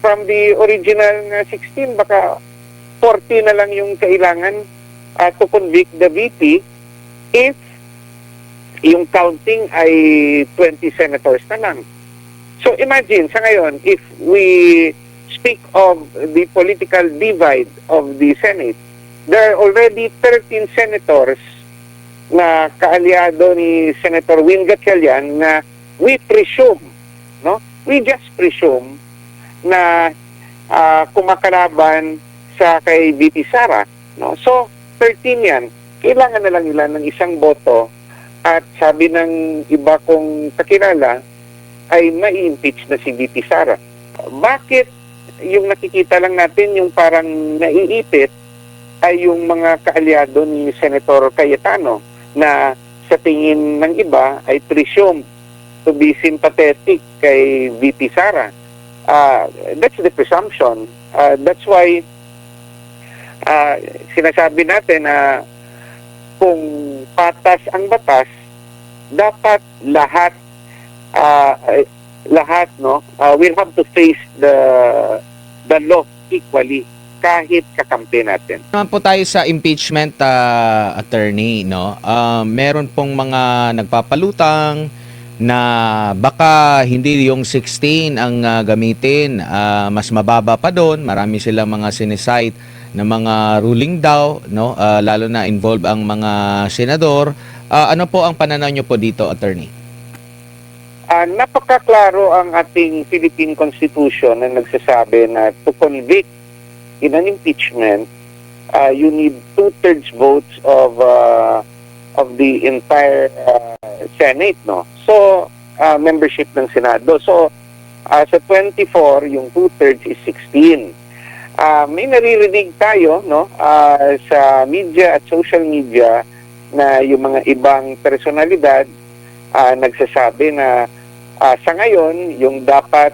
from the original na 16, baka 40 na lang yung kailangan to convict the VP if yung counting ay 20 senators na lang. So imagine, sa ngayon, if we speak of the political divide of the Senate, there are already 13 senators na kaalyado ni Senator Win Gatchalian na we presume, no? We just presume na kumakalaban sa kay VP Sara, no? So 13 yan. Kailangan na lang nila ng isang boto at sabi ng iba kong kakilala ay mai-impeach na si VP Sara. Bakit yung nakikita lang natin yung parang naiipit ay yung mga kaalyado ni Senator Cayetano na sa tingin ng iba ay presume to be sympathetic kay VP Sara. That's the presumption. That's why sinasabi natin na kung patas ang batas, dapat lahat we'll have to face the law equally kahit kakampi natin. Naman po tayo sa impeachment, attorney, no? Meron pong mga nagpapalutang na baka hindi yung 16 ang gamitin, mas mababa pa doon. Marami silang mga sinicite na mga ruling daw, no? Lalo na involved ang mga senador. Ano po ang pananaw nyo po dito, attorney? Napakaklaro ang ating Philippine Constitution na nagsasabi na to convict in an impeachment, you need 2/3 votes of the entire Senate, no? So, membership ng Senado. So, sa 24, yung 2/3 is 16. May naririnig tayo, no, sa media at social media na yung mga ibang personalidad nagsasabi na sa ngayon, yung dapat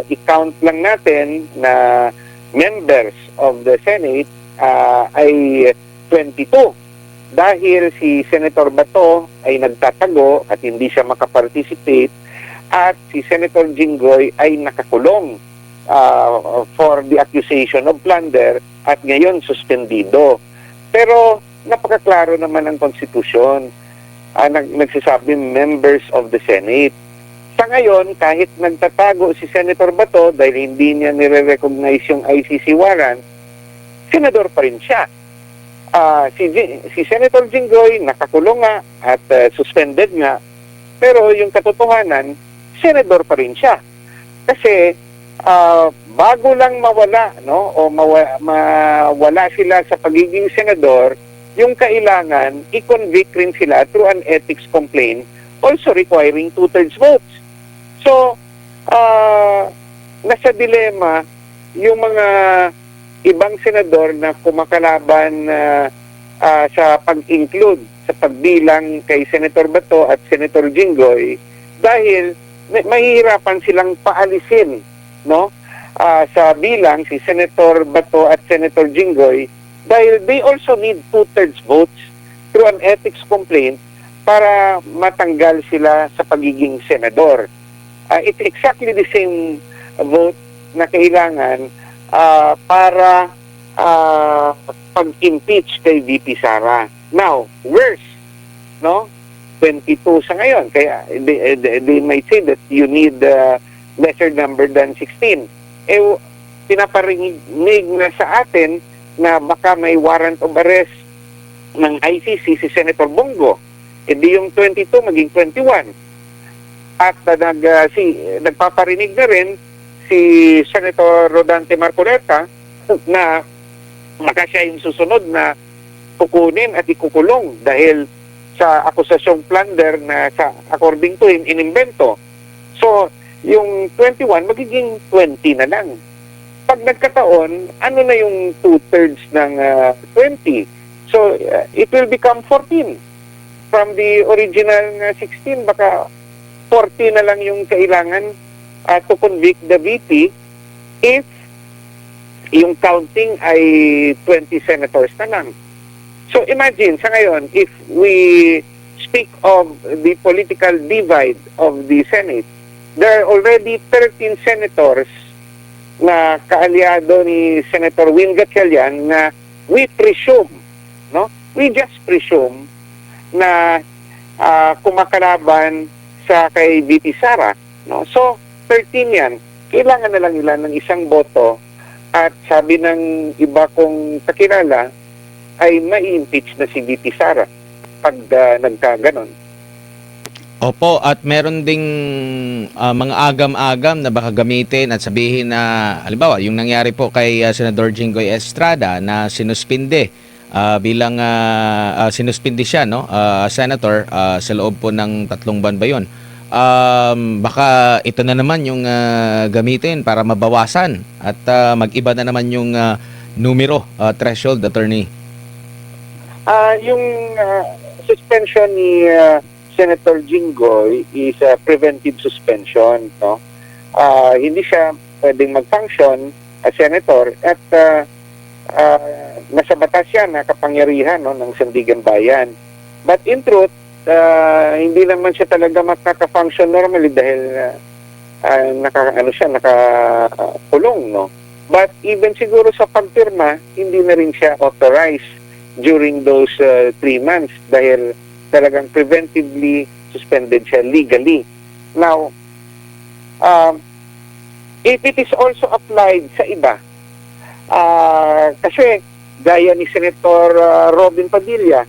i-count lang natin na members of the Senate ay 22. Dahil si Senator Bato ay nagtatago at hindi siya makaparticipate at si Senator Jinggoy ay nakakulong for the accusation of plunder at ngayon suspendido. Pero napakaklaro naman ang konstitusyon. Nagsasabi members of the Senate. Sa ngayon, kahit nagtatago si Senator Bato dahil hindi niya nire-recognize yung ICC warrant, senador pa rin siya. Si Senator Jinggoy nakakulong nga at suspended nga, pero yung katotohanan, senador pa rin siya. Kasi bago lang mawala, no, o mawala sila sa pagiging senador, yung kailangan i-convict rin sila through an ethics complaint, also requiring 2/3 votes. So, nasa dilema yung mga ibang senador na kumakalaban sa pag-include, sa pagbilang kay Senator Bato at Senator Jinggoy dahil mahihirapan silang paalisin, no, sa bilang si Senator Bato at Senator Jinggoy dahil they also need 2/3 votes through an ethics complaint para matanggal sila sa pagiging senador. It's exactly the same vote na kailangan para pag-impeach kay VP Sara. Now, worse, no? 22 sa ngayon. Kaya they might say that you need lesser number than 16. Pinaparinig na sa atin na baka may warrant of arrest ng ICC si Senator Bongo. Di yung 22 maging 21. At nagpaparinig na rin si Senator Rodante Marcoleta na baka siya yung susunod na kukunin at ikukulong dahil sa akusasyong plunder na according to him, inimbento. So, yung 21 magiging 20 na lang. Pag nagkataon, ano na yung 2/3 ng 20? So, it will become 14. From the original na 16, baka 40 na lang yung kailangan to convict the VP if yung counting ay 20 senators na lang. So imagine, sa ngayon, if we speak of the political divide of the Senate, there are already 13 senators na kaalyado ni Senator Win Gatchalian na we presume, no? We just presume na kumakalaban sa kay VP Sara, no? So 13 yan. Kailangan na lang nila ng isang boto at sabi ng iba kong kakilala ay mai-impeach na si VP Sara pag nagkaganon. Opo, at meron ding mga agam-agam na baka gamitin at sabihin na, halimbawa, yung nangyari po kay Senador Jinggoy Estrada na sinuspinde bilang sinuspinde siya, no? Senator, sa loob po ng 3 buwan ba yun? Baka ito na naman yung gamitin para mabawasan at mag-iba na naman yung numero, threshold, attorney. Yung suspension ni Senator Jinggoy is a preventive suspension, no? Hindi siya pwedeng mag-function as senator at nasa batas yan na kapangyarihan, no, ng Sandigan Bayan. But in truth, hindi naman siya talaga makaka-function normally dahil nakakulong, no? But even siguro sa pagpirma, hindi na rin siya authorized during those 3 months dahil talagang preventively suspended siya legally. Now, if it is also applied sa iba, kasi gaya ni Senator Robin Padilla,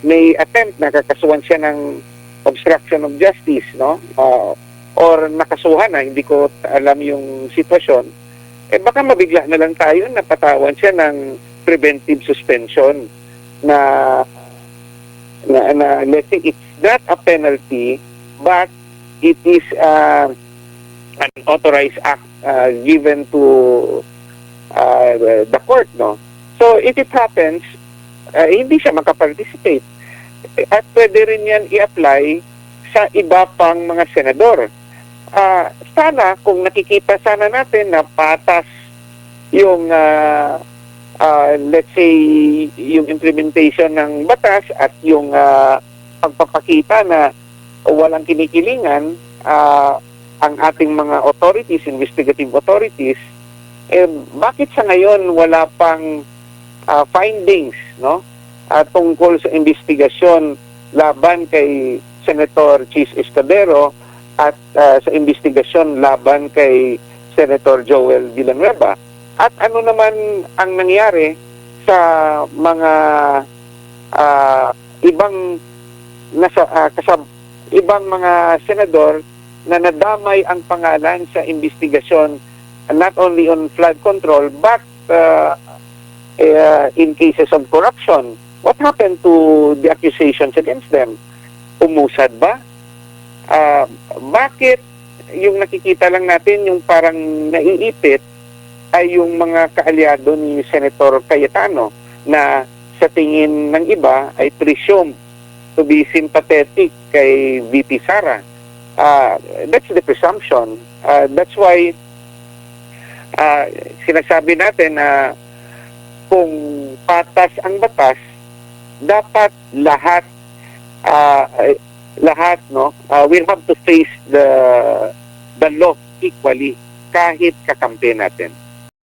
may attempt na kakasuhan siya ng obstruction of justice, no? Or nakasuhan na, hindi ko alam yung sitwasyon, baka mabigla na lang tayo na patawan siya ng preventive suspension na let's say it's not a penalty but it is an authorized act given to the court, no? So if it happens, hindi siya makaparticipate at pwede rin yan i-apply sa iba pang mga senador. Sana kung nakikita sana natin na patas yung let's say yung implementation ng batas at yung pagpapakita na walang kinikilingan ang ating mga authorities, investigative authorities, bakit sa ngayon wala pang findings, no? Tungkol sa investigasyon laban kay Senator Chis Escudero at sa investigasyon laban kay Senator Joel Villanueva. At ano naman ang nangyari sa mga ibang mga senador na nadamay ang pangalan sa investigasyon not only on flood control but in cases of corruption. What happened to the accusations against them? Umusad ba? Bakit yung nakikita lang natin yung parang naiipit ay yung mga kaalyado ni Senator Cayetano na sa tingin ng iba ay presumed to be sympathetic kay VP Sara. That's the presumption. That's why sinasabi natin na kung patas ang batas, dapat lahat no, we'll have to face the law equally kahit kakampi natin.